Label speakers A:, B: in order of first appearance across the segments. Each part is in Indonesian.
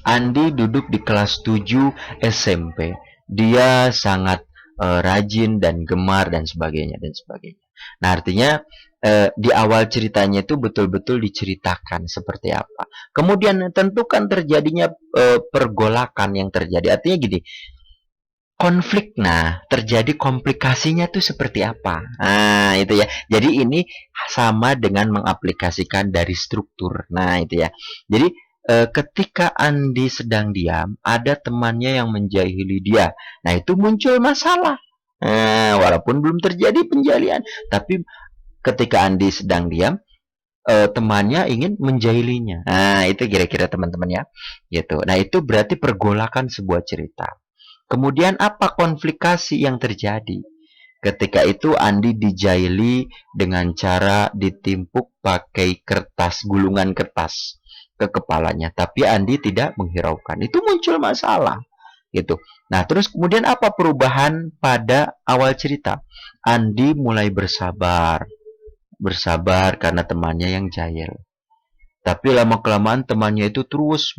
A: Andi duduk di kelas 7 SMP. Dia sangat rajin dan gemar dan sebagainya dan sebagainya. Nah, artinya di awal ceritanya itu betul-betul diceritakan seperti apa. Kemudian tentu kan terjadinya pergolakan yang terjadi. Artinya gini, konflik. Nah, terjadi komplikasinya tuh seperti apa? Nah, itu ya. Jadi ini sama dengan mengaplikasikan dari struktur. Nah, itu ya. Jadi ketika Andi sedang diam, ada temannya yang menjahili dia. Nah, itu muncul masalah. Walaupun belum terjadi penjalian, tapi ketika Andi sedang diam, temannya ingin menjahilinya. Nah, itu kira-kira teman-teman ya. Gitu. Nah, itu berarti pergolakan sebuah cerita. Kemudian apa konflikasi yang terjadi? Ketika itu Andi dijaili dengan cara ditimpuk pakai kertas, gulungan kertas ke kepalanya. Tapi Andi tidak menghiraukan. Itu muncul masalah. Gitu. Nah, terus kemudian apa perubahan pada awal cerita? Andi mulai bersabar. Bersabar karena temannya yang jahil. Tapi lama-kelamaan temannya itu terus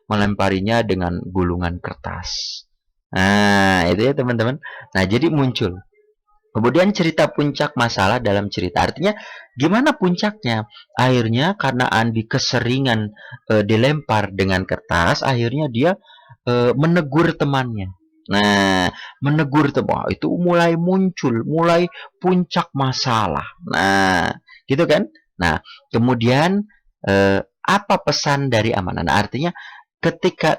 A: melemparinya dengan gulungan kertas. Nah, itu ya teman-teman. Nah, jadi muncul. Kemudian cerita puncak masalah dalam cerita. Artinya gimana puncaknya? Akhirnya karena Andi keseringan dilempar dengan kertas, akhirnya dia menegur temannya. Nah, menegur teman itu mulai muncul, mulai puncak masalah. Nah, gitu kan? Nah, kemudian apa pesan dari amanah? Nah, artinya ketika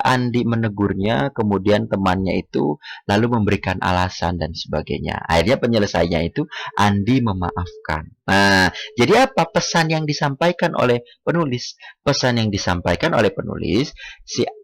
A: Andi menegurnya, kemudian temannya itu lalu memberikan alasan dan sebagainya. Akhirnya penyelesaiannya itu Andi memaafkan. Nah, jadi apa pesan yang disampaikan oleh penulis? Pesan yang disampaikan oleh penulis,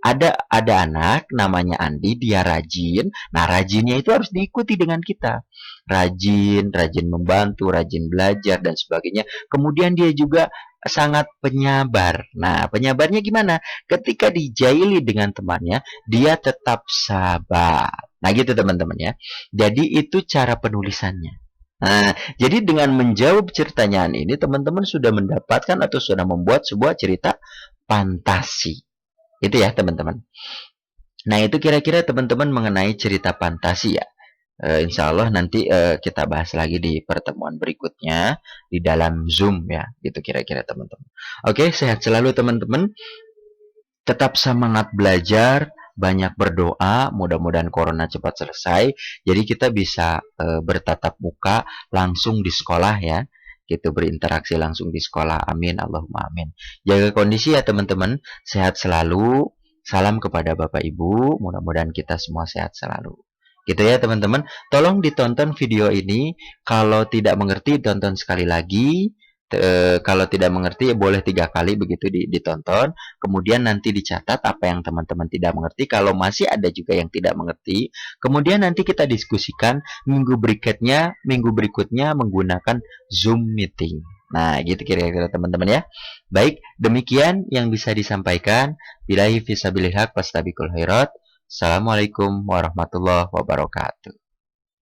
A: ada anak namanya Andi, dia rajin. Nah, rajinnya itu harus diikuti dengan kita. Rajin, rajin membantu, rajin belajar dan sebagainya. Kemudian dia juga sangat penyabar. Nah, penyabarnya gimana? Ketika dijaili dengan temannya, dia tetap sabar. Nah, gitu teman-teman ya. Jadi itu cara penulisannya. Nah, jadi dengan menjawab ceritanya ini, teman-teman sudah mendapatkan atau sudah membuat sebuah cerita fantasi. Itu ya, teman-teman. Nah, itu kira-kira teman-teman mengenai cerita fantasi ya. Insya Allah nanti kita bahas lagi di pertemuan berikutnya di dalam Zoom ya, gitu kira-kira teman-teman. Oke, sehat selalu teman-teman. Tetap semangat belajar, banyak berdoa, mudah-mudahan corona cepat selesai. Jadi kita bisa bertatap muka langsung di sekolah ya. Gitu berinteraksi langsung di sekolah. Amin, Allahumma amin. Jaga kondisi ya teman-teman, sehat selalu. Salam kepada Bapak Ibu, mudah-mudahan kita semua sehat selalu. Gitu ya teman-teman. Tolong ditonton video ini. Kalau tidak mengerti, tonton sekali lagi. Kalau tidak mengerti, boleh 3 kali begitu ditonton. Kemudian nanti dicatat apa yang teman-teman tidak mengerti. Kalau masih ada juga yang tidak mengerti, kemudian nanti kita diskusikan minggu berikutnya menggunakan Zoom meeting. Nah, gitu kira-kira teman-teman ya. Baik, demikian yang bisa disampaikan. Billahi fisabilillah, fastabikul khairat. Assalamualaikum warahmatullahi wabarakatuh.